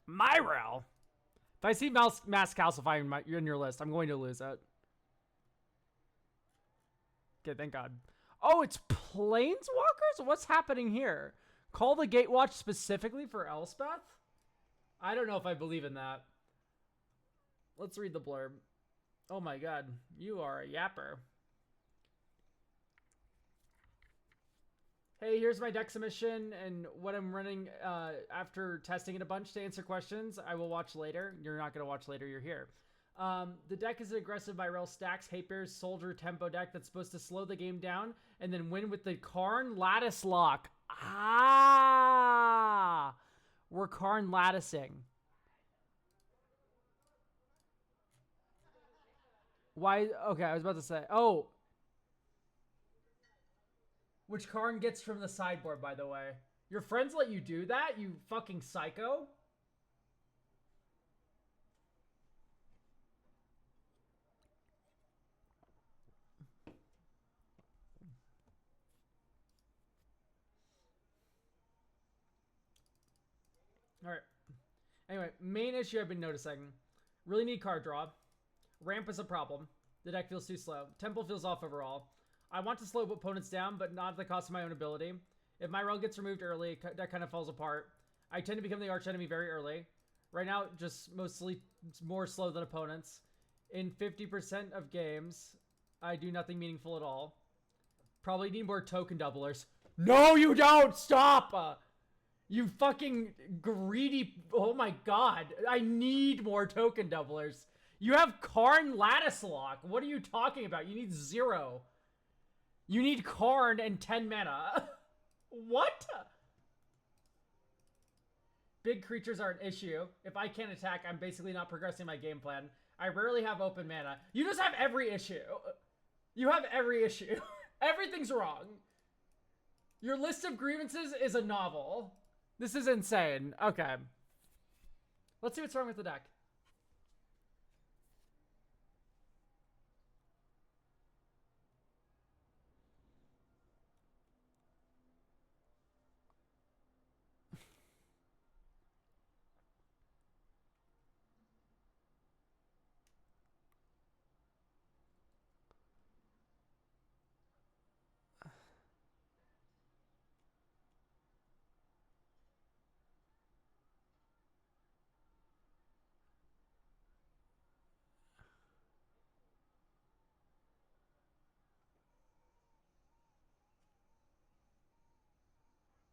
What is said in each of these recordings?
Myrel. If I see Mass Calcify in your list, I'm going to lose it. Okay, thank God. Oh, it's Planeswalkers? What's happening here? Call the Gatewatch specifically for Elspeth? I don't know if I believe in that. Let's read the blurb. Oh my god, you are a yapper. Hey, here's my deck submission and what I'm running after testing it a bunch to answer questions. I will watch later. You're not going to watch later. You're here. The deck is an aggressive Myrel stacks hate bears soldier tempo deck that's supposed to slow the game down and then win with the Karn Lattice Lock. Ah! We're Karn latticing. Why? Okay, I was about to say. Oh. Which Karn gets from the sideboard, by the way. Your friends let you do that? You fucking psycho? Alright. Anyway, main issue I've been noticing. Really need card draw. Ramp is a problem. The deck feels too slow. Tempo feels off overall. I want to slow opponents down, but not at the cost of my own ability. If my rel gets removed early, that kind of falls apart. I tend to become the archenemy very early. Right now, just mostly more slow than opponents. In 50% of games, I do nothing meaningful at all. Probably need more token doublers. No, you don't! Stop! You fucking greedy... Oh my god. I need more token doublers. You have Karn Lattice Lock. What are you talking about? You need 0. You need Karn and 10 mana. What? Big creatures are an issue. If I can't attack, I'm basically not progressing my game plan. I rarely have open mana. You just have every issue. You have every issue. Everything's wrong. Your list of grievances is a novel. This is insane. Okay. Let's see what's wrong with the deck.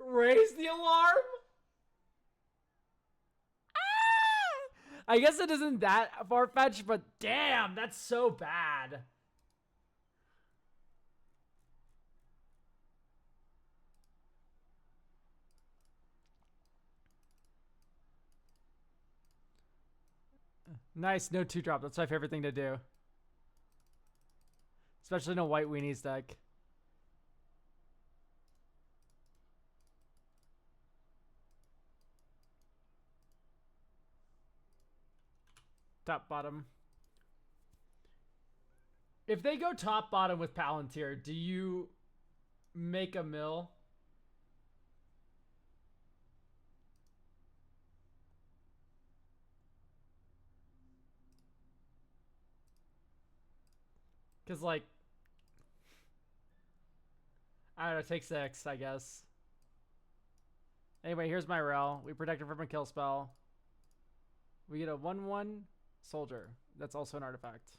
Raise the alarm? I guess it isn't that far-fetched, but damn, that's so bad. Nice, no 2-drop. That's my favorite thing to do. Especially in a white weenies deck. Top, bottom. If they go top, bottom with Palantir, do you make a mill? Because, like, I don't know, take 6, I guess. Anyway, here's my rel. We protect it from a kill spell. We get a 1/1 soldier. That's also an artifact.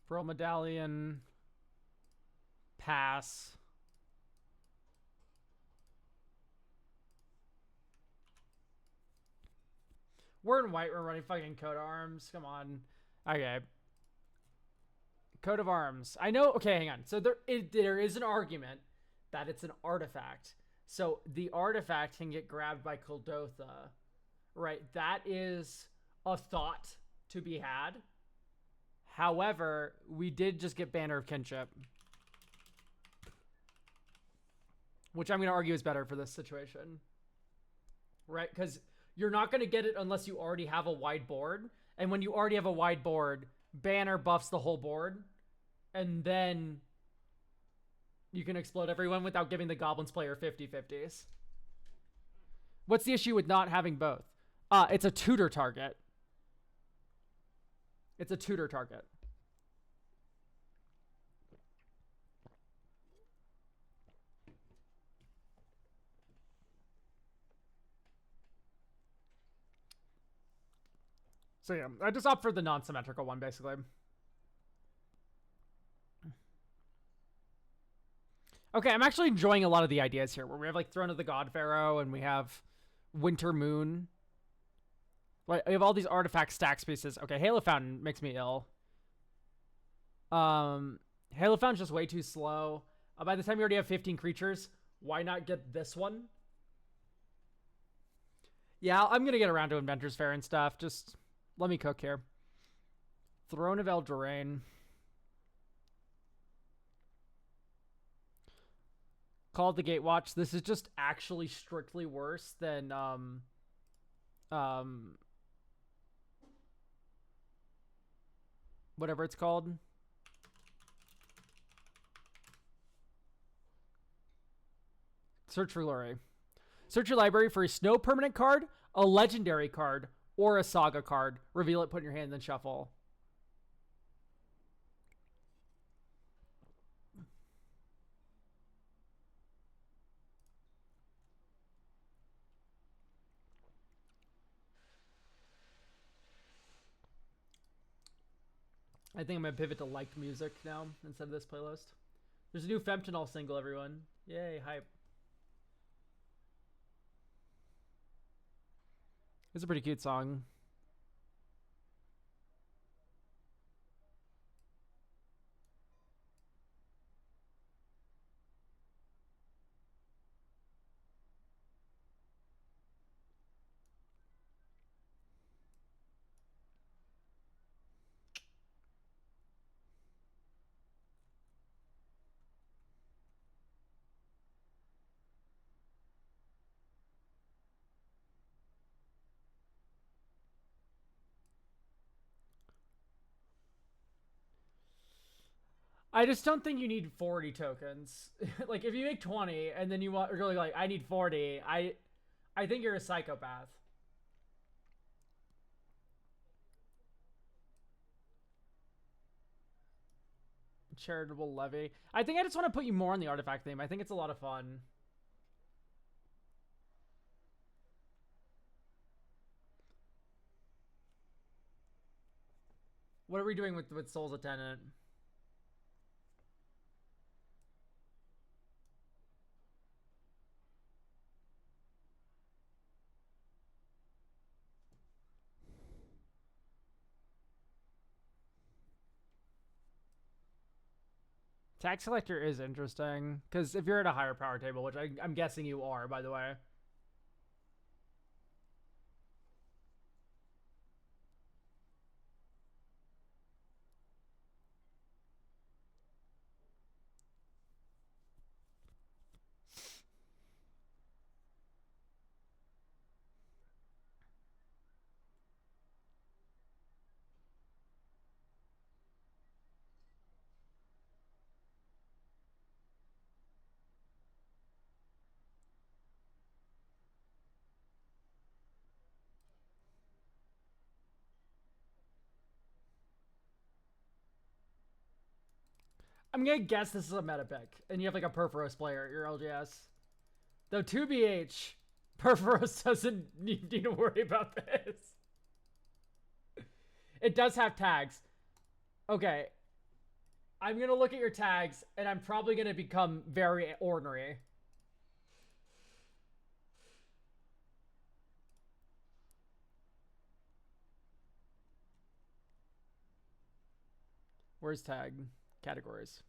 Pearl Medallion. Pass. We're in white. We're running fucking coat of arms. Come on. Okay. Coat of arms. I know. Okay, hang on. So there is an argument that it's an artifact. So the artifact can get grabbed by Kuldotha. Right. That is a thought to be had. However, we did just get Banner of Kinship. Which I'm going to argue is better for this situation. Right? Because you're not going to get it unless you already have a wide board. And when you already have a wide board, Banner buffs the whole board. and then you can explode everyone without giving the goblins player 50/50s. What's the issue with not having both? It's a tutor target. It's a tutor target. So yeah, I just opt for the non-symmetrical one, basically. Okay, I'm actually enjoying a lot of the ideas here, where we have like Throne of the God Pharaoh, and we have Winter Moon. Like, we have all these artifact stacks pieces. Okay, Halo Fountain makes me ill. Halo Fountain's just way too slow. By the time you already have 15 creatures, why not get this one? Yeah, I'm gonna get around to Inventor's Fair and stuff. Just let me cook here. Throne of Eldraine. Call it the Gatewatch. This is just actually strictly worse than whatever it's called. Search for Lori. Search your library for a snow permanent card, a legendary card, or a saga card. Reveal it, put in your hand, then shuffle. I think I'm going to pivot to liked music now instead of this playlist. There's a new Femptanol single, everyone. Yay, hype. It's a pretty cute song. I just don't think you need 40 tokens. Like, if you make 20 and then you want really like, I need 40, I think you're a psychopath. Charitable levy. I think I just want to put you more on the artifact theme. I think it's a lot of fun. What are we doing with Soul's Attendant? Tax Collector is interesting, because if you're at a higher power table, which I'm guessing you are, by the way. I'm gonna guess this is a meta pick, and you have like a Perforos player, your LGS. Though 2BH, Perforos doesn't need to worry about this. It does have tags. Okay. I'm gonna look at your tags, and I'm probably gonna become very ornery. Where's tag? Categories.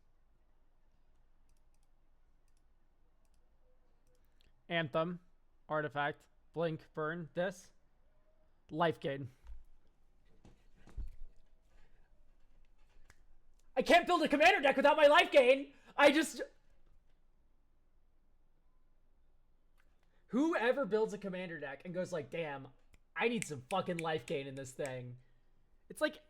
Anthem, Artifact, Blink, Burn, this. Life gain. I can't build a commander deck without my life gain. I just... Whoever builds a commander deck and goes like, damn, I need some fucking life gain in this thing. It's like...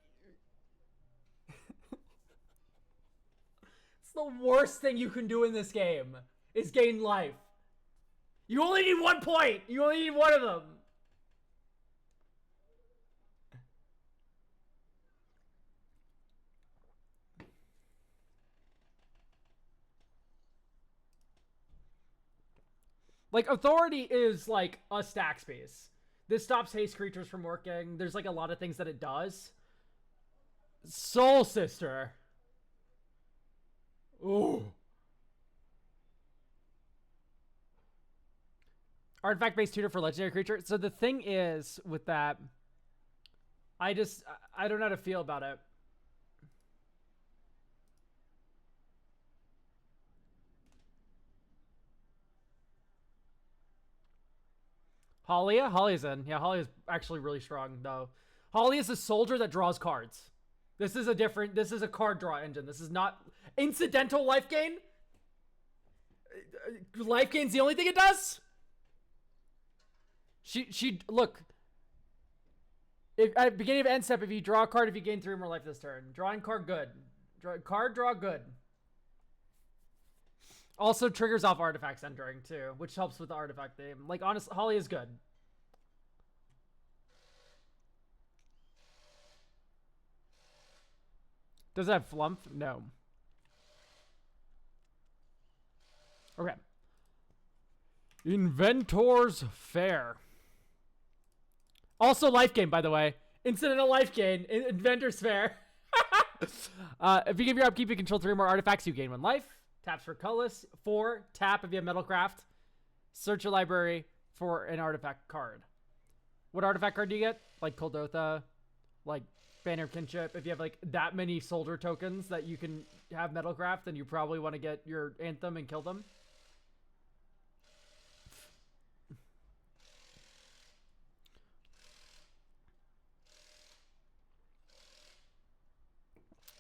the worst thing you can do in this game is gain life. You only need 1 point. You only need one of them. Like, authority is like a stack space. This stops haste creatures from working. There's like a lot of things that it does. Soul Sister. Ooh. Artifact-based tutor for legendary creature. So the thing is with that, I don't know how to feel about it. Halia? Halia's in. Yeah, Halia is actually really strong, though. Halia is a soldier that draws cards. This is a card draw engine. This is not incidental life gain. Life gain's the only thing it does? Look. If, at beginning of end step, if you draw a card, if you gain 3 more life this turn. Drawing card, good. Draw, good. Also triggers off artifacts entering, too, which helps with the artifact theme. Like, honestly, Holly is good. Does it have flump? No. Okay. Inventor's Fair. Also life gain, by the way. Incidental life gain. Inventor's Fair. If you give your upkeep, you control 3 more artifacts, you gain 1 life. Taps for colorless. 4. Tap if you have Metalcraft. Search your library for an artifact card. What artifact card do you get? Like Kuldotha, like Banner of Kinship. If you have like that many soldier tokens that you can have Metalcraft, then you probably want to get your Anthem and kill them.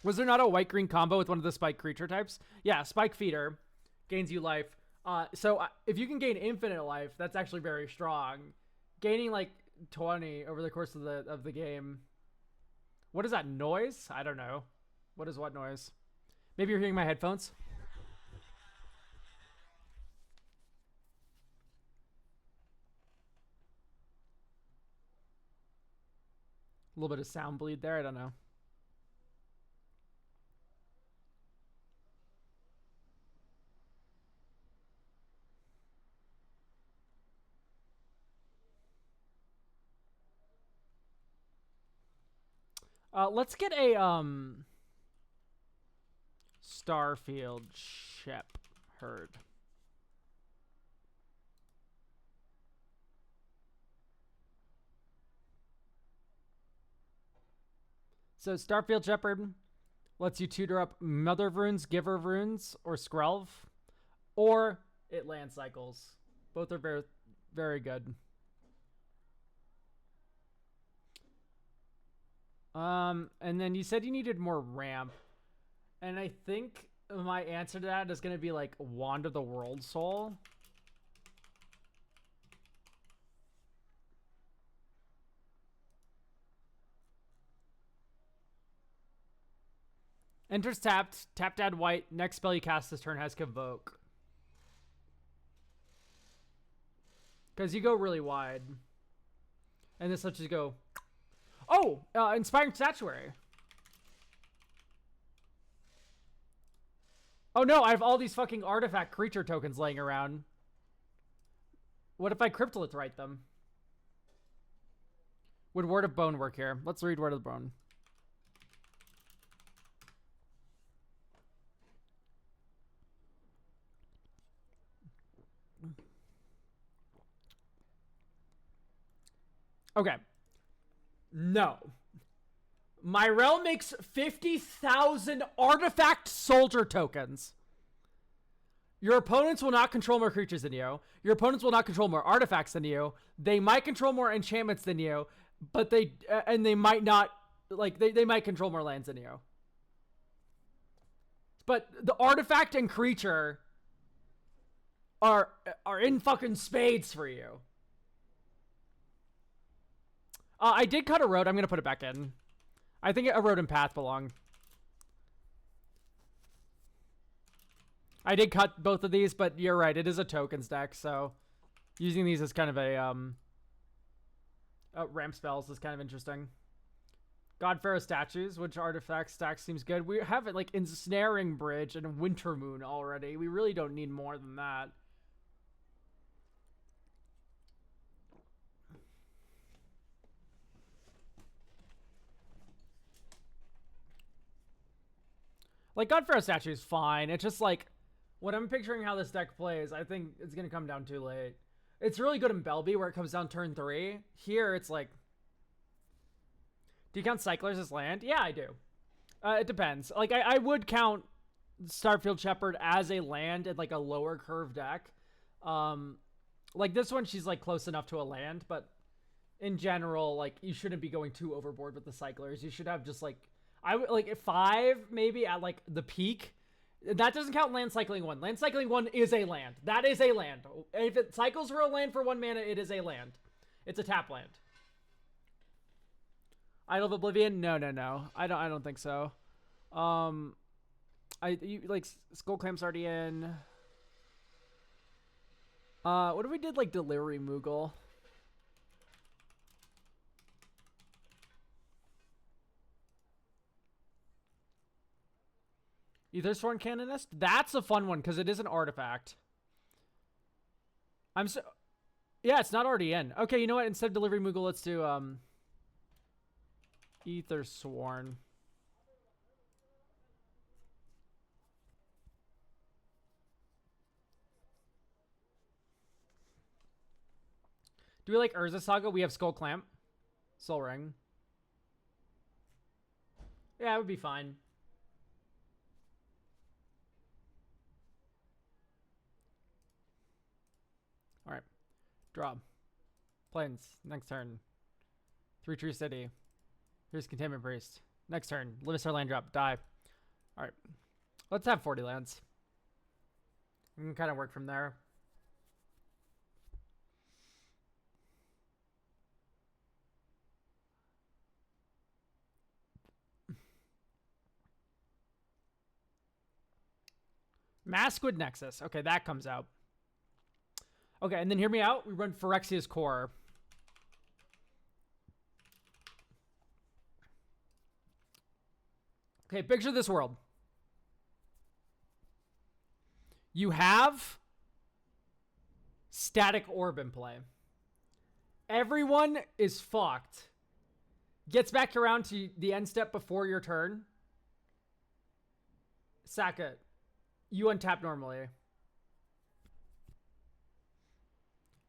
Was there not a white-green combo with one of the spike creature types? Yeah, Spike Feeder gains you life. So if you can gain infinite life, that's actually very strong. Gaining like 20 over the course of the game. What is that noise? I don't know. What is what noise? Maybe you're hearing my headphones. A little bit of sound bleed there. I don't know. Let's get a Starfield Shepherd. So Starfield Shepherd lets you tutor up Mother of Runes, Giver of Runes, or Skrelv, or it land cycles. Both are very, very good. And then you said you needed more ramp. And I think my answer to that is going to be like Wand of the World Soul. Enters tapped. Tapped, add white. Next spell you cast this turn has Convoke. Because you go really wide. And this lets you go... Oh! Inspiring Statuary. Oh no, I have all these fucking artifact creature tokens laying around. What if I Cryptolith write them? Would Word of Bone work here? Let's read Word of Bone. Okay. No. My realm makes 50,000 artifact soldier tokens. Your opponents will not control more creatures than you. Your opponents will not control more artifacts than you. They might control more enchantments than you, but they might not, like, they might control more lands than you. But the artifact and creature are in fucking spades for you. I did cut a road. I'm going to put it back in. I think a road and path belong. I did cut both of these, but you're right. It is a tokens deck, so using these as kind of a ramp spells is kind of interesting. God Pharaoh statues, which artifact stack seems good. We have it like Ensnaring Bridge and Winter Moon already. We really don't need more than that. Like, God Pharaoh statue is fine. It's just like, when I'm picturing how this deck plays, I think it's going to come down too late. It's really good in Belby where it comes down turn 3. Here, it's like, do you count Cyclers as land? Yeah, I do. It depends. Like, I would count Starfield Shepherd as a land in, like, a lower curve deck. Like, this one, she's, like, close enough to a land, but in general, like, you shouldn't be going too overboard with the Cyclers. You should have just, like, like 5 maybe at like the peak. That doesn't count land cycling 1. Land cycling 1 is a land. That is a land. If it cycles for a land for 1 mana, it is a land. It's a tap land. Idol of Oblivion? No. I don't think so. Like Skull Clamp's already in. What if we did like Delivery Moogle? Ethersworn Canonist? That's a fun one because it is an artifact. Yeah, it's not already in. Okay, you know what? Instead of Delivery Moogle, let's do Ethersworn. Do we like Urza Saga? We have Skull Clamp. Soul Ring. Yeah, it would be fine. Alright. Draw. Plains. Next turn. 3 Tree City. Here's Containment Priest. Next turn. Limit our land drop. Die. Alright. Let's have 40 lands. We can kind of work from there. Maskwood Nexus. Okay, that comes out. Okay, and then hear me out. We run Phyrexia's Core. Okay, picture this world. You have Static Orb in play. Everyone is fucked. Gets back around to the end step before your turn. Sack it. You untap normally.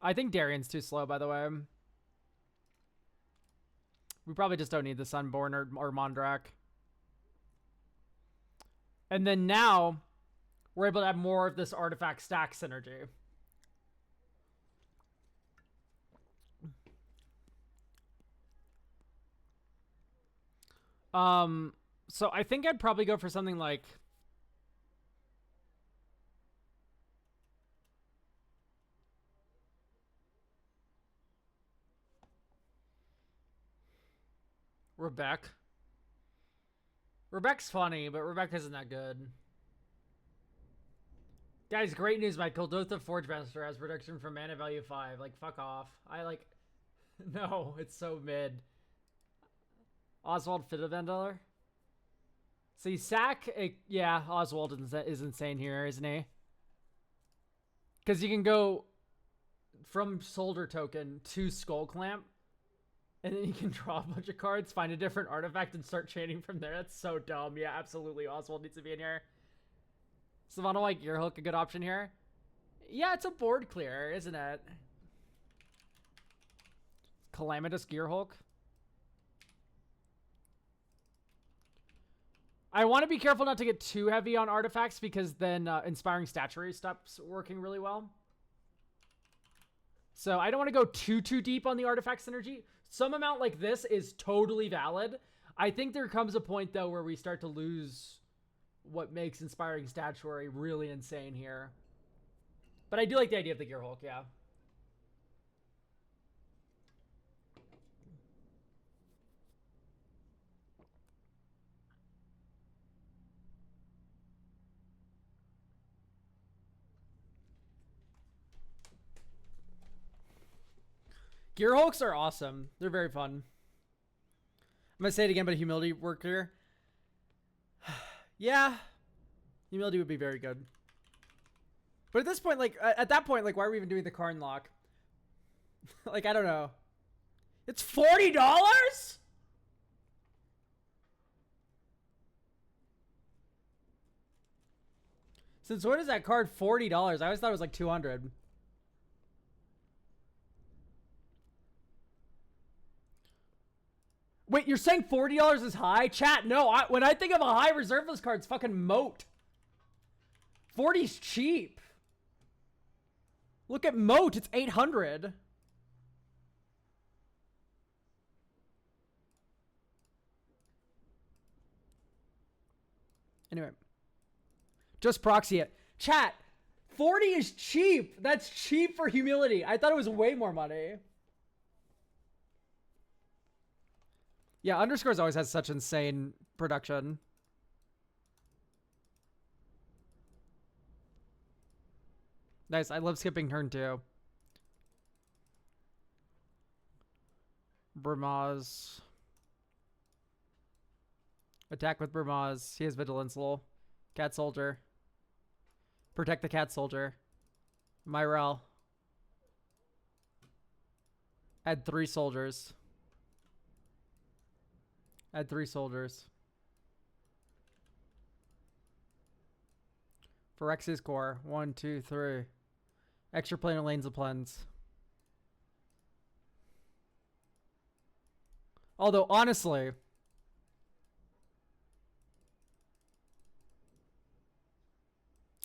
I think Darian's too slow, by the way. We probably just don't need the Sunborn or Mondrak. And then now, we're able to have more of this artifact stack synergy. So I think I'd probably go for something like... Rebecca. Rebecca's funny, but Rebecca isn't that good. Guys, great news. My Kuldotha Forgemaster has reduction from mana value 5. Like, fuck off. No, it's so mid. Oswald Fiddlevandeller? See, sack... Yeah, Oswald is insane here, isn't he? Because you can go from Soldier Token to Skull Clamp, and then you can draw a bunch of cards, find a different artifact, and start chaining from there. That's so dumb. Yeah, absolutely. Oswald needs to be in here. Savannah White Gearhook, a good option here? Yeah, it's a board clear, isn't it? Calamitous Gearhulk. I want to be careful not to get too heavy on artifacts because then Inspiring Statuary stops working really well. So I don't want to go too deep on the artifact synergy. Some amount like this is totally valid. I think there comes a point, though, where we start to lose what makes Inspiring Statuary really insane here. But I do like the idea of the Gearhulk, yeah. Gear Hulks are awesome. They're very fun. I'm gonna say it again, but humility work here. Yeah, humility would be very good. But at this point, like at that point, like why are we even doing the Karn lock? Like I don't know. It's $40. Since when is that card $40? I always thought it was like $200. Wait, you're saying $40 is high? Chat, no. When I think of a high reserve list card, it's fucking Moat. 40's cheap. Look at Moat. It's 800. Anyway. Just proxy it. Chat, 40 is cheap. That's cheap for humility. I thought it was way more money. Yeah, Underscores always has such insane production. Nice. I love skipping turn 2. Burmaz. Attack with Burmaz. He has Vigilance Lol. Cat Soldier. Protect the Cat Soldier. Myrel. Add 3 soldiers. Add 3 soldiers. Phyrexis Core. 1, 2, 3. Extra planar lanes of plens. Although, honestly...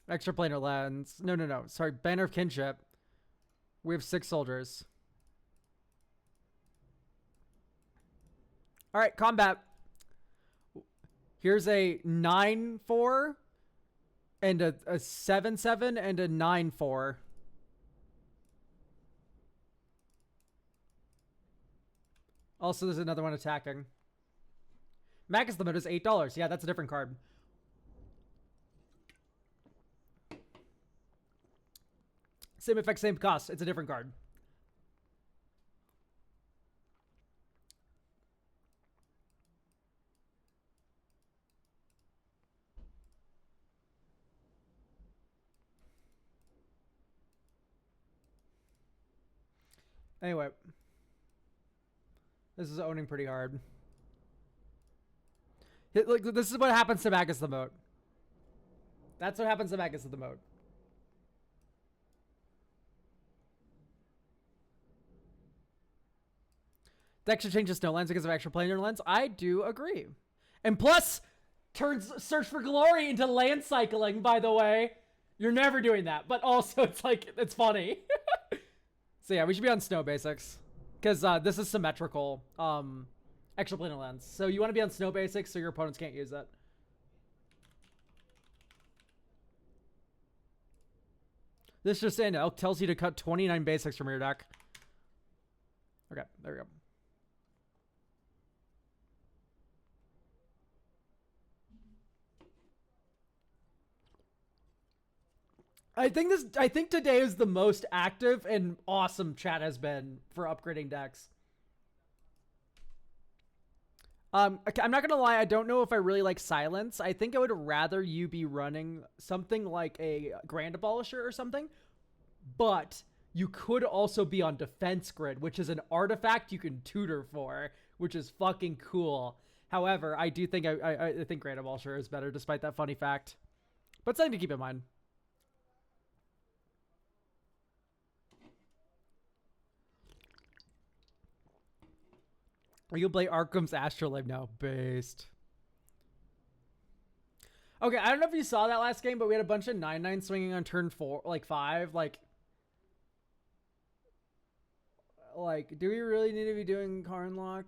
Extra planar lens. No. Sorry, Banner of Kinship. We have 6 soldiers. Alright, combat. Here's a 9-4 and a 7-7 and a 9-4. Also, there's another one attacking. Magus limit is $8. Yeah, that's a different card. Same effect, same cost. It's a different card. Anyway. This is owning pretty hard. Like, this is what happens to Magus the Moat. That's what happens to Magus the Moat. The extra changes no lens because of extra planar lens. I do agree. And plus, turns Search for Glory into land cycling, by the way. You're never doing that. But also, it's like, it's funny. So yeah, we should be on snow basics. Because this is symmetrical extra planar lens. So you want to be on snow basics so your opponents can't use it. This just in, Elk tells you to cut 29 basics from your deck. Okay, there we go. I think today is the most active and awesome chat has been for upgrading decks. I'm not gonna lie, I don't know if I really like Silence. I think I would rather you be running something like a Grand Abolisher or something. But you could also be on Defense Grid, which is an artifact you can tutor for, which is fucking cool. However, I do think I think Grand Abolisher is better, despite that funny fact. But something to keep in mind. You'll play Arkham's Astrolabe now. Based. Okay, I don't know if you saw that last game, but we had a bunch of 9/9 swinging on turn 4, like 5. Like, do we really need to be doing Karn Lock?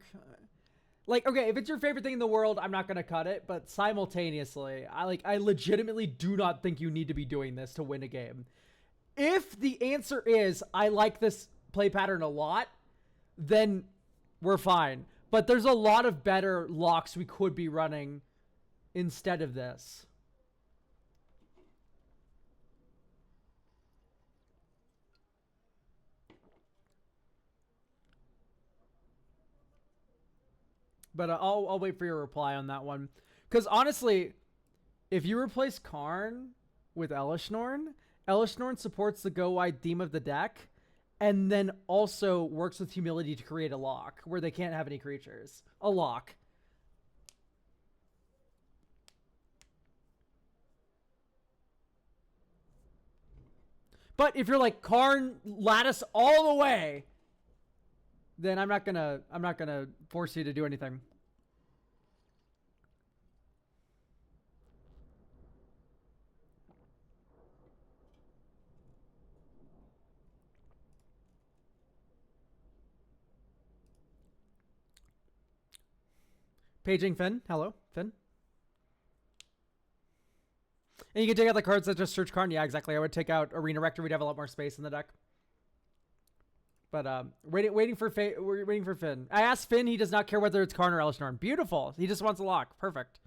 Like, okay, if it's your favorite thing in the world, I'm not going to cut it. But simultaneously, I legitimately do not think you need to be doing this to win a game. If the answer is, I like this play pattern a lot, then we're fine. But there's a lot of better locks we could be running instead of this. But I'll wait for your reply on that one. Because honestly, if you replace Karn with Elishnorn, Elishnorn supports the go wide theme of the deck, and then also works with Humility to create a lock where they can't have any creatures. A lock. But if you're like Karn lattice all the way, then I'm not gonna force you to do anything. Paging Finn. Hello, Finn. And you can take out the cards that just search Karn. Yeah, exactly. I would take out Arena Rector. We'd have a lot more space in the deck. But waiting for Finn. I asked Finn. He does not care whether it's Karn or Elishnorn. Beautiful. He just wants a lock. Perfect.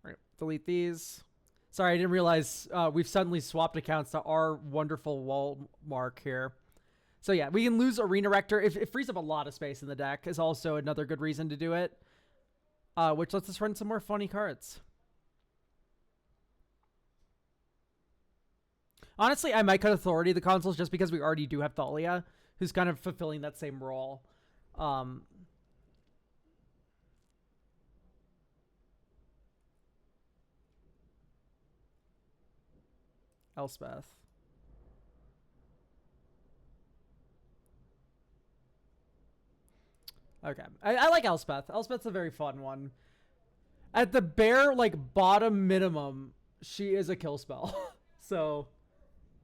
All right, delete these. Sorry, I didn't realize we've suddenly swapped accounts to our wonderful wall mark here. So yeah, we can lose Arena Rector. If it frees up a lot of space in the deck is also another good reason to do it. Which lets us run some more funny cards. Honestly, I might cut Authority of the Consuls just because we already do have Thalia, who's kind of fulfilling that same role. Elspeth. Okay. I like Elspeth. Elspeth's a very fun one. At the bare, like, bottom minimum, she is a kill spell. So,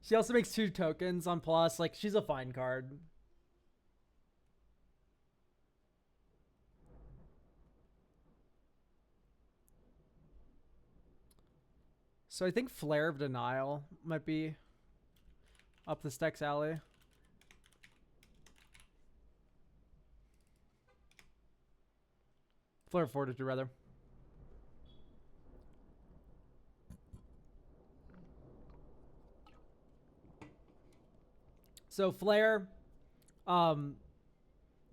she also makes 2 tokens on plus. Like, she's a fine card. So I think Flare of Denial might be up the Stex alley. Flare of Fortitude, rather. So Flare, you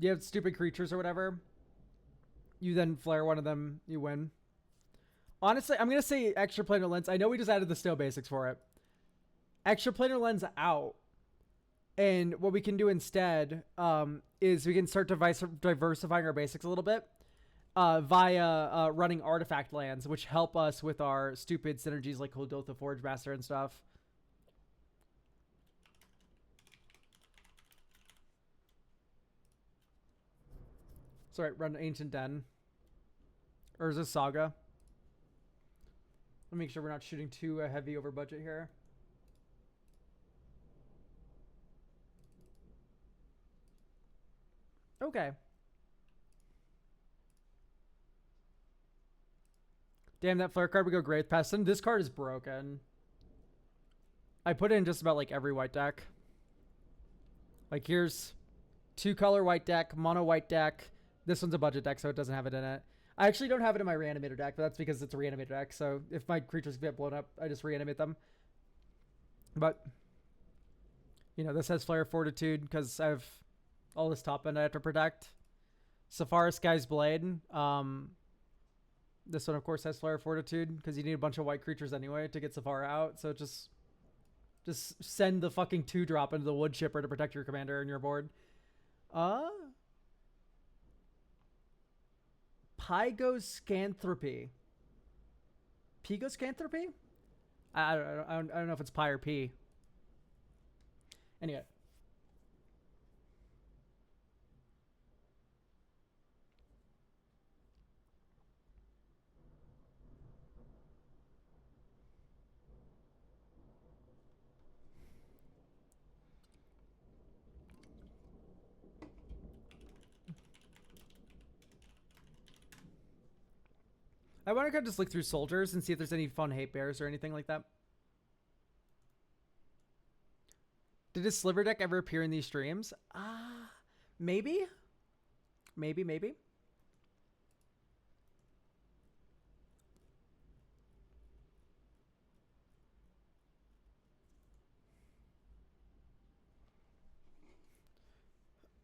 have stupid creatures or whatever. You then flare one of them, you win. Honestly, I'm going to say Extraplanar Lens. I know we just added the Snow basics for it. Extraplanar Lens out. And what we can do instead is we can start diversifying our basics a little bit via running artifact lands, which help us with our stupid synergies like Holdotha Forge Master and stuff. Sorry, run Ancient Den. Urza Saga. Let me make sure we're not shooting too heavy over budget here. Okay. Damn, that flare card would go great with Pestin. This card is broken. I put it in just about like every white deck. Like here's 2-color white deck, mono white deck. This one's a budget deck, so it doesn't have it in it. I actually don't have it in my reanimator deck, but that's because it's a reanimator deck. So if my creatures get blown up, I just reanimate them. But, you know, this has Flare Fortitude because I have all this top end I have to protect. Safari Sky's Blade. This one, of course, has Flare Fortitude because you need a bunch of white creatures anyway to get Safari out. So just send the fucking 2-drop into the Wood Chipper to protect your commander and your board. Pygoscanthropy. Pygoscanthropy? I don't know if it's Pi or P. Anyway. I want to kind of just look through soldiers and see if there's any fun hate bears or anything like that. Did his sliver deck ever appear in these streams? Maybe. Maybe.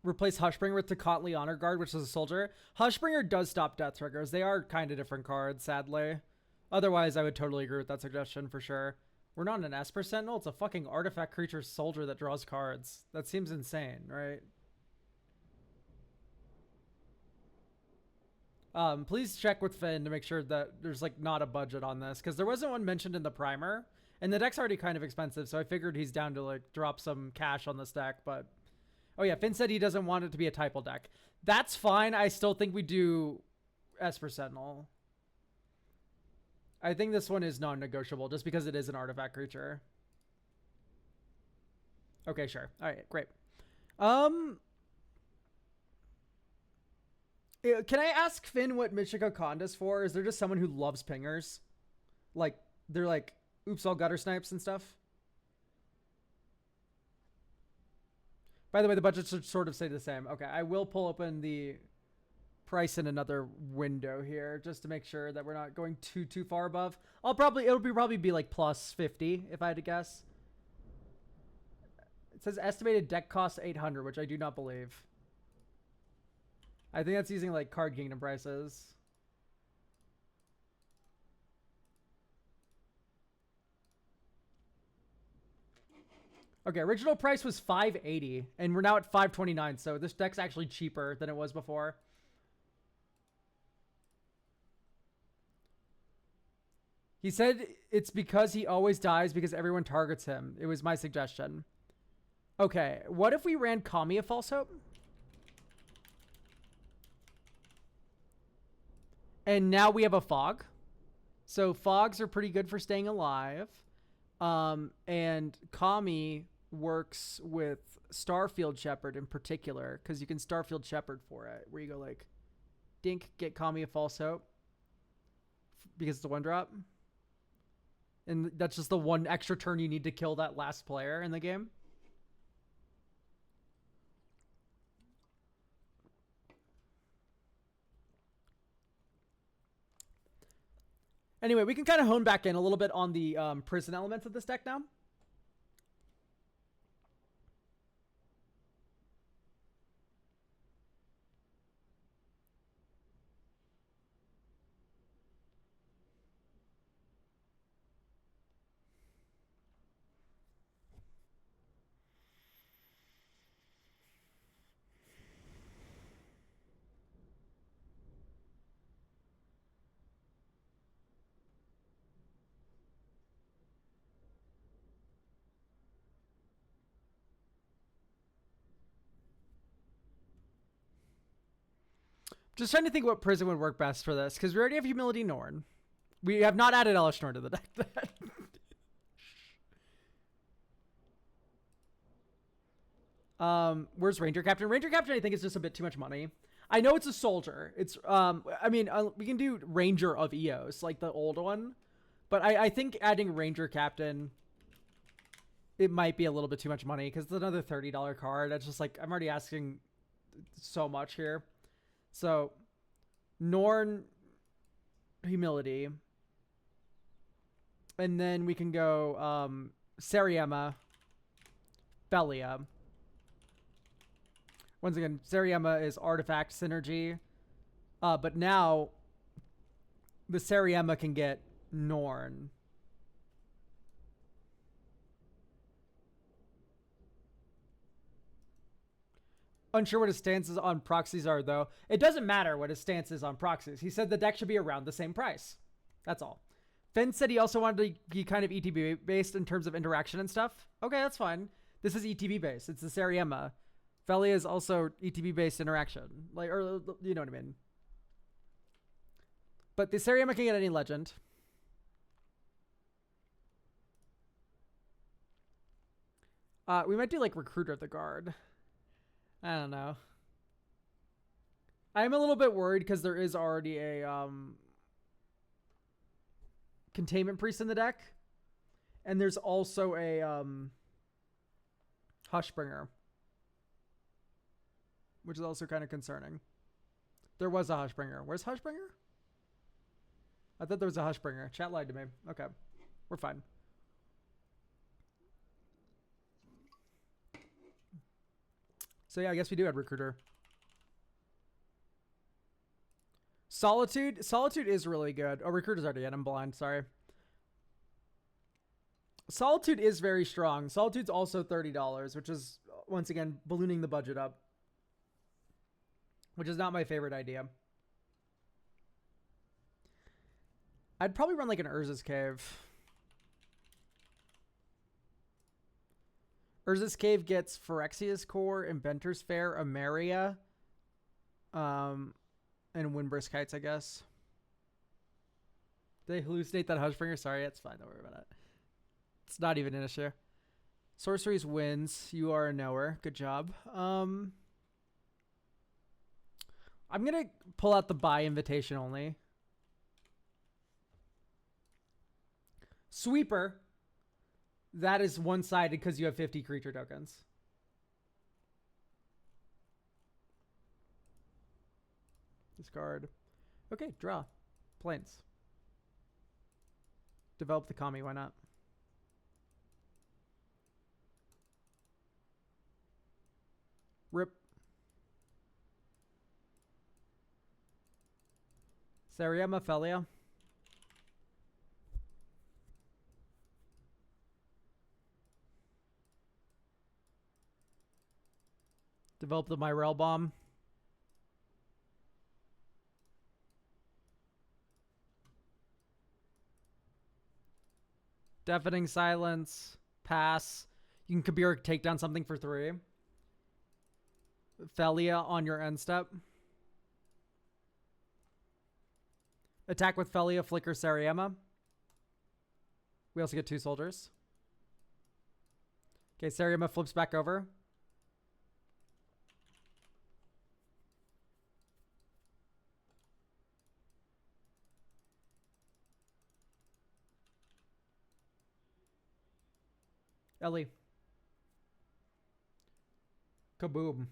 replace Hushbringer with Tocatli Honor Guard, which is a soldier. Hushbringer does stop death triggers. They are kind of different cards, sadly. Otherwise, I would totally agree with that suggestion for sure. We're not an Esper Sentinel. It's a fucking artifact creature soldier that draws cards. That seems insane, right? Please check with Finn to make sure that there's like not a budget on this, because there wasn't one mentioned in the primer, and the deck's already kind of expensive, so I figured he's down to like drop some cash on this deck. But oh yeah, Finn said he doesn't want it to be a typo deck. That's fine. I still think we do Esper Sentinel. I think this one is non-negotiable just because it is an artifact creature. Okay, sure. All right, great. Can I ask Finn what Michiko Conda's for? Is there just someone who loves pingers? Like, they're like, oops, all gutter snipes and stuff? By the way, the budgets should sort of stay the same. Okay, I will pull open the price in another window here just to make sure that we're not going too far above. It'll probably be like plus 50 if I had to guess. It says estimated deck cost 800, which I do not believe. I think that's using like Card Kingdom prices. Okay, original price was 580 and we're now at 529, so this deck's actually cheaper than it was before. He said it's because he always dies because everyone targets him. It was my suggestion. Okay, what if we ran Kami of False Hope? And now we have a Fog. So Fogs are pretty good for staying alive. And Kami works with Starfield Shepherd in particular, because you can Starfield Shepherd for it, where you go like, dink, get Kami of False Hope, because it's a 1-drop. And that's just the one extra turn you need to kill that last player in the game. Anyway, we can kind of hone back in a little bit on the prison elements of this deck now. Just trying to think what prison would work best for this, because we already have Humility Norn. We have not added Elish Norn to the deck. Where's Ranger Captain? Ranger Captain, I think, is just a bit too much money. I know it's a soldier. It's I mean, we can do Ranger of Eos, like the old one, but I think adding Ranger Captain, it might be a little bit too much money because it's another $30 card. That's just like, I'm already asking so much here. So, Norn, Humility, and then we can go Sariema, Belia. Once again, Sariema is artifact synergy, but now the Sariema can get Norn. Unsure what his stances on proxies are, though. It doesn't matter what his stance is on proxies. He said the deck should be around the same price. That's all. Finn said he also wanted to be kind of ETB based in terms of interaction and stuff. Okay, that's fine. This is ETB based. It's the Sariema. Velia is also ETB based interaction. Like, or you know what I mean. But the Sariema can get any legend. We might do like Recruiter of the Guard. I don't know. I'm a little bit worried because there is already a Containment Priest in the deck. And there's also a Hushbringer, which is also kind of concerning. There was a Hushbringer. Where's Hushbringer? I thought there was a Hushbringer. Chat lied to me. Okay. We're fine. So yeah, I guess we do add Recruiter. Solitude. Solitude is really good. Oh, Recruiter's already in. I'm blind. Sorry. Solitude is very strong. Solitude's also $30, which is, once again, ballooning the budget up. Which is not my favorite idea. I'd probably run like an Urza's Cave. Urza's Cave gets Phyrexia's Core, Inventor's Fair, Ameria, and Windbrisk Heights, I guess. Did they hallucinate that Hushbringer? Sorry, it's fine. Don't worry about it. It's not even an issue. Sorceries wins. You are a knower. Good job. I'm going to pull out the buy invitation only. Sweeper. That is one-sided because you have 50 creature tokens. Discard. Okay, draw. Plains. Develop the Kami, why not? Rip. Sariema Felia. Develop the Myrel Bomb. Deafening Silence. Pass. You can Kabir take down something for 3. Felia on your end step. Attack with Felia, Flicker, Sariema. We also get 2 soldiers. Okay, Sariema flips back over. Ellie. Kaboom.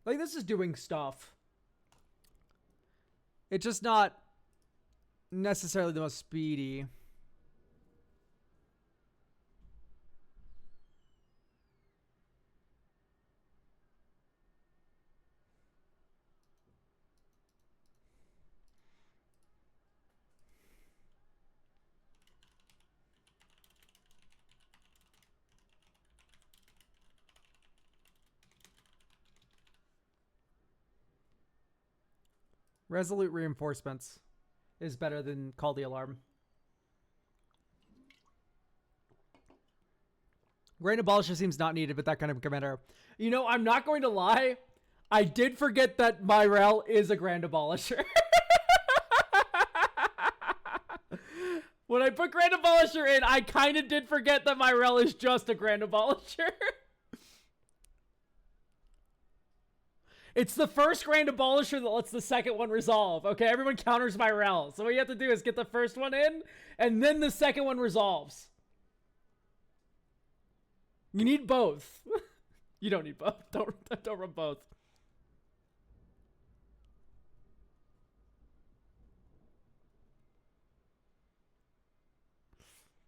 Like, this is doing stuff. It's just not necessarily the most speedy. Resolute Reinforcements is better than Call the Alarm. Grand Abolisher seems not needed with that kind of commander. You know, I'm not going to lie. I did forget that Myrel is a Grand Abolisher. When I put Grand Abolisher in, I kind of did forget that Myrel is just a Grand Abolisher. It's the first Grand Abolisher that lets the second one resolve. Okay, everyone counters Myrel. So what you have to do is get the first one in, and then the second one resolves. You need both. You don't need both. Don't run both.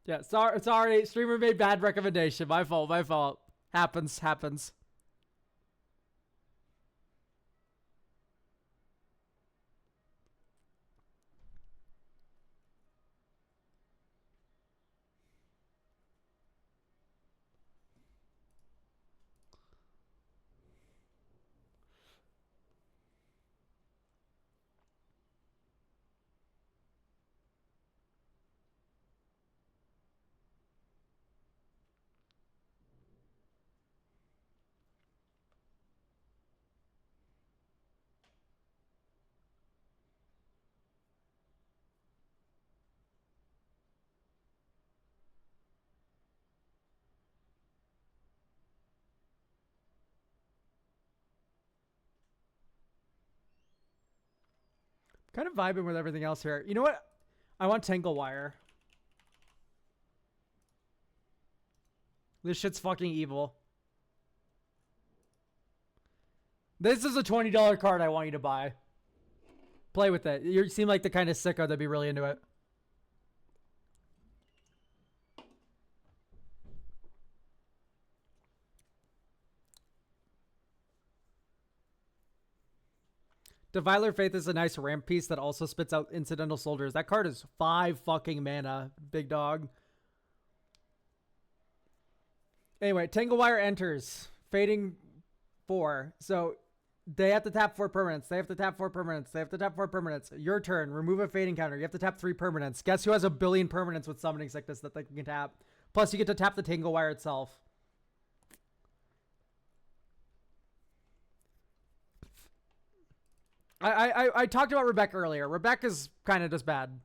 Yeah, sorry. Streamer made bad recommendation. My fault. Happens. Kind of vibing with everything else here. You know what? I want Tangle Wire. This shit's fucking evil. This is a $20 card I want you to buy. Play with it. You seem like the kind of sicko that'd be really into it. Defiler Faith is a nice ramp piece that also spits out incidental soldiers. That card is 5 fucking mana, big dog. Anyway, Tangle Wire enters. Fading 4. So they have to tap 4 permanents. They have to tap 4 permanents. They have to tap 4 permanents. Your turn. Remove a fading counter. You have to tap 3 permanents. Guess who has a billion permanents with Summoning Sickness that they can tap? Plus, you get to tap the Tangle Wire itself. I talked about Rebecca earlier. Rebecca's kind of just bad.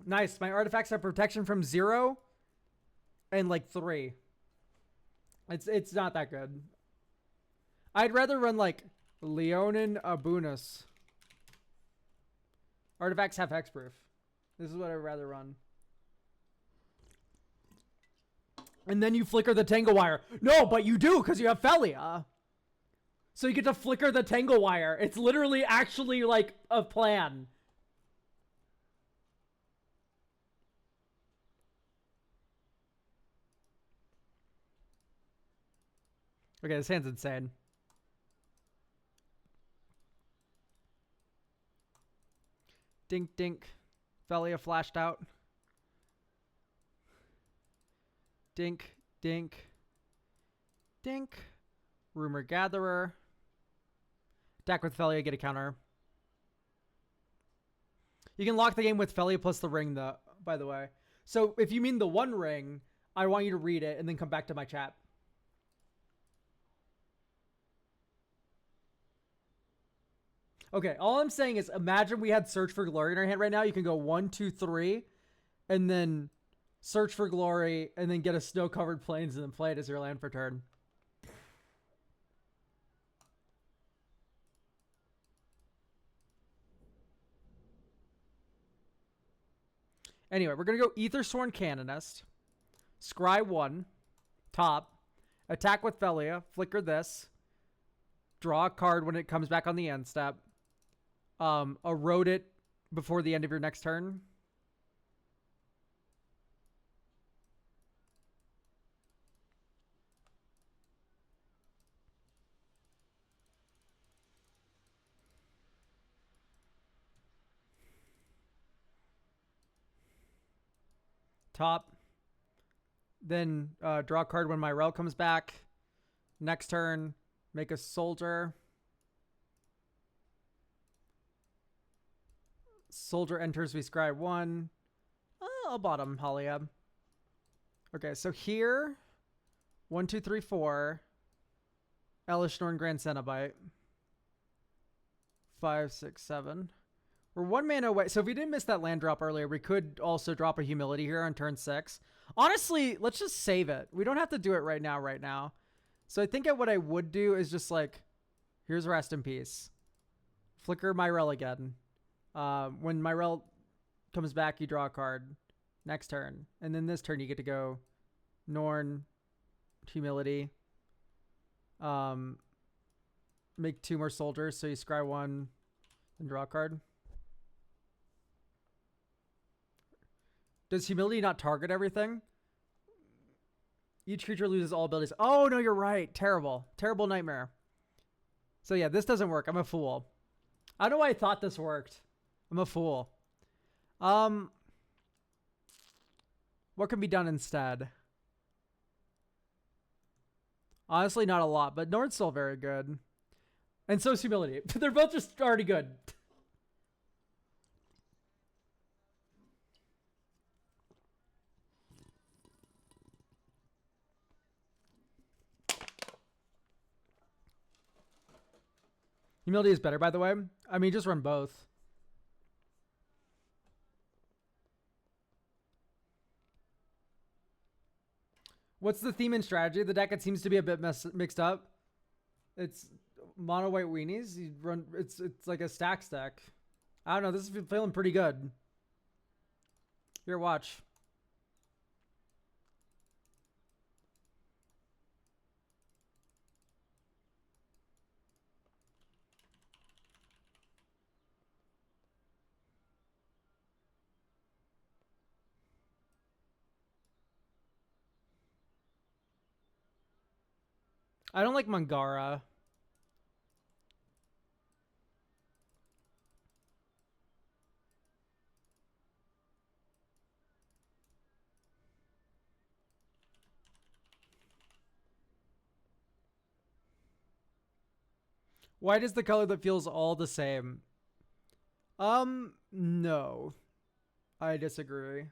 Nice. My artifacts have protection from 0 and like 3. It's not that good. I'd rather run like Leonin Abunus. Artifacts have hexproof. This is what I'd rather run. And then you flicker the Tangle Wire. No, but you do because you have Felia. So you get to flicker the Tangle Wire. It's literally actually like a plan. Okay, this hand's insane. Dink, dink. Felia flashed out. Dink, dink. Dink. Rumor Gatherer. Attack with Felia, get a counter. You can lock the game with Felia plus the ring, though, by the way. So if you mean the 1 ring, I want you to read it and then come back to my chat. Okay, all I'm saying is imagine we had Search for Glory in our hand right now. You can go 1, 2, 3, and then Search for Glory, and then get a Snow-Covered Plains and then play it as your land for turn. Anyway, we're going to go Aethersworn Canonist, Scry 1, top, attack with Felia, flicker this, draw a card when it comes back on the end step, erode it before the end of your next turn. Top. Then draw a card when my Rel comes back. Next turn, make a soldier. Soldier enters, we scry 1. I'll bottom Haliab. Okay, so here, 1, 2, 3, 4. Elishnorn Grand Cenobite. 5, 6, 7. We're 1 mana away. So if we didn't miss that land drop earlier, we could also drop a Humility here on turn 6. Honestly, let's just save it. We don't have to do it right now. So I think what I would do is just like, here's Rest in Peace. Flicker Myrel again. When Myrel comes back, you draw a card. Next turn. And then this turn, you get to go Norn, Humility. Make 2 more soldiers. So you scry 1 and draw a card. Does Humility not target everything? Each creature loses all abilities. Oh, no, you're right. Terrible. Terrible nightmare. So, yeah, this doesn't work. I'm a fool. I don't know why I thought this worked. I'm a fool. What can be done instead? Honestly, not a lot, but Nord's still very good. And so is Humility. They're both just already good. Humility is better, by the way. I mean, just run both. What's the theme and strategy of the deck? It seems to be a bit mixed up. It's mono white weenies. You run. It's like a stacks deck. I don't know. This is feeling pretty good. Here, watch. I don't like Mangara. White is the color that feels all the same. No. I disagree.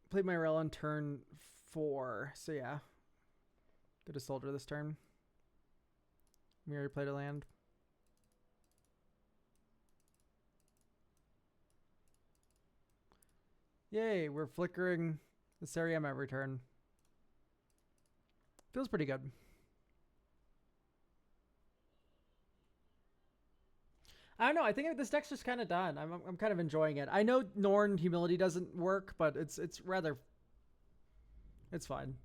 Played my rel on turn 4, so yeah. Go to soldier this turn. We already played a land. Yay, we're flickering the Seriam every turn. Feels pretty good. I don't know. I think this deck's just kind of done. I'm kind of enjoying it. I know Norn Humility doesn't work, but it's rather... It's fine.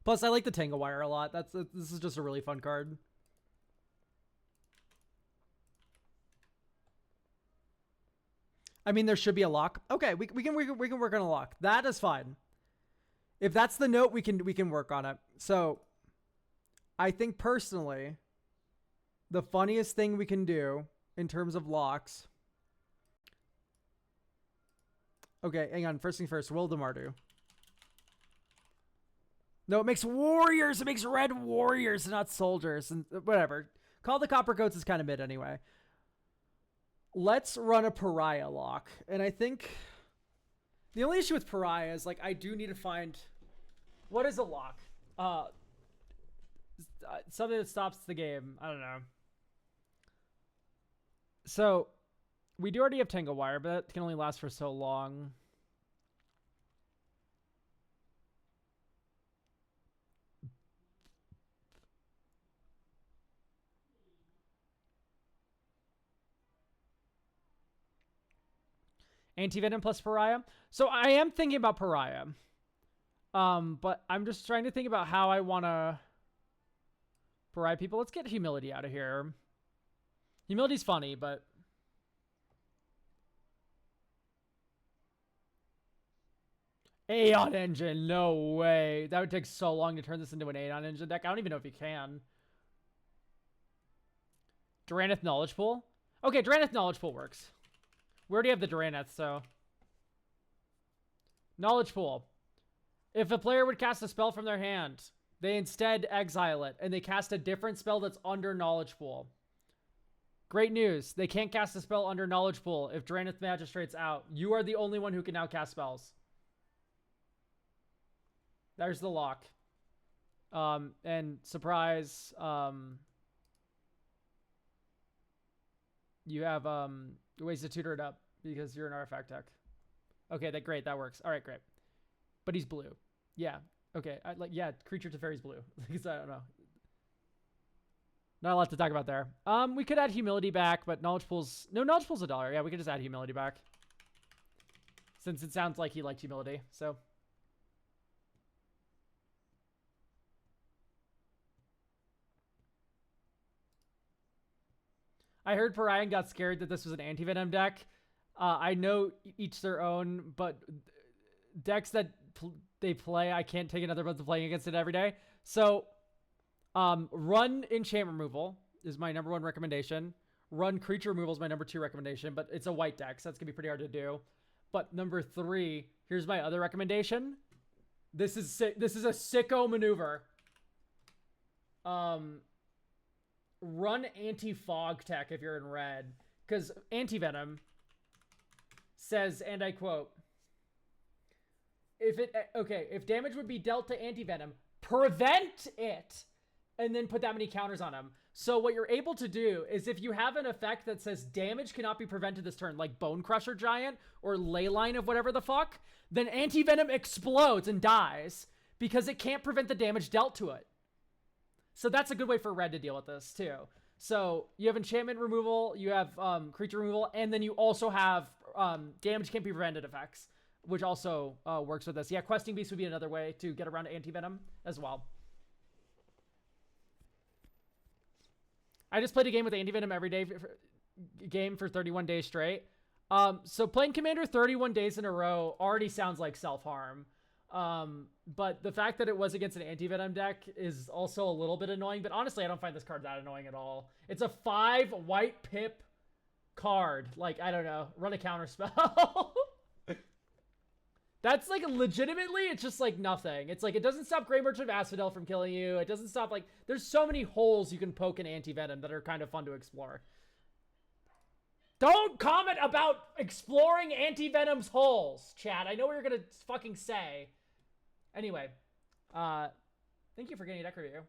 Plus, I like the Tangle Wire a lot. This is just a really fun card. I mean, there should be a lock. Okay, we can work on a lock. That is fine. If that's the note, we can work on it. So, I think personally, the funniest thing we can do in terms of locks. Okay, hang on. First thing first, Will Demardu. No, it makes warriors. It makes red warriors, not soldiers, and whatever. Call the Copper Coats is kind of mid anyway. Let's run a Pariah lock, and I think the only issue with Pariah is like I do need to find what is a lock. Something that stops the game. I don't know. So we do already have Tangle Wire, but that can only last for so long. Anti-Venom plus Pariah. So I am thinking about Pariah. But I'm just trying to think about how I want to Pariah people. Let's get Humility out of here. Humility's funny, but... Aeon Engine, no way. That would take so long to turn this into an Aeon Engine deck. I don't even know if you can. Duraneth Knowledge Pool? Okay, Duraneth Knowledge Pool works. We already have the Duraneth, so... Knowledge Pool. If a player would cast a spell from their hand, they instead exile it, and they cast a different spell that's under Knowledge Pool. Great news. They can't cast a spell under Knowledge Pool if Duraneth Magistrate's out. You are the only one who can now cast spells. There's the lock. And surprise, you have ways to tutor it up because you're an artifact deck. Okay, great. That works. All right, great. But he's blue. Yeah. Okay. Yeah, creature to fairy's blue. Because I don't know. Not a lot to talk about there. We could add Humility back, but Knowledge Pool's... No, Knowledge Pool's $1. Yeah, we could just add Humility back. Since it sounds like he liked Humility, so... I heard Pariah got scared that this was an anti-venom deck. I know each their own, but decks that they play, I can't take another month of playing against it every day. So, run enchant removal is my #1 recommendation. Run creature removal is my #2 recommendation, but it's a white deck, so that's gonna be pretty hard to do. But #3, here's my other recommendation. This is a sicko maneuver. Run anti-fog tech if you're in red, because anti-venom says, and I quote, if damage would be dealt to anti-venom, prevent it, and then put that many counters on him. So what you're able to do is if you have an effect that says damage cannot be prevented this turn, like Bone Crusher Giant or Leyline of whatever the fuck, then anti-venom explodes and dies because it can't prevent the damage dealt to it. So that's a good way for red to deal with this too. So you have enchantment removal, you have creature removal, and then you also have damage can't be prevented effects, which also works with this. Yeah, Questing Beast would be another way to get around anti-venom as well. I just played a game with anti-venom every day for 31 days straight. So playing Commander 31 days in a row already sounds like self-harm. But the fact that it was against an anti-venom deck is also a little bit annoying. But honestly, I don't find this card that annoying at all. It's a 5 white pip card. Like, I don't know. Run a counter spell. That's like legitimately, it's just like nothing. It's like, it doesn't stop Grey Merchant of Asphodel from killing you. It doesn't stop, like, there's so many holes you can poke in anti-venom that are kind of fun to explore. Don't comment about exploring anti-venom's holes, chat. I know what you're gonna fucking say. Anyway, thank you for getting a deck review.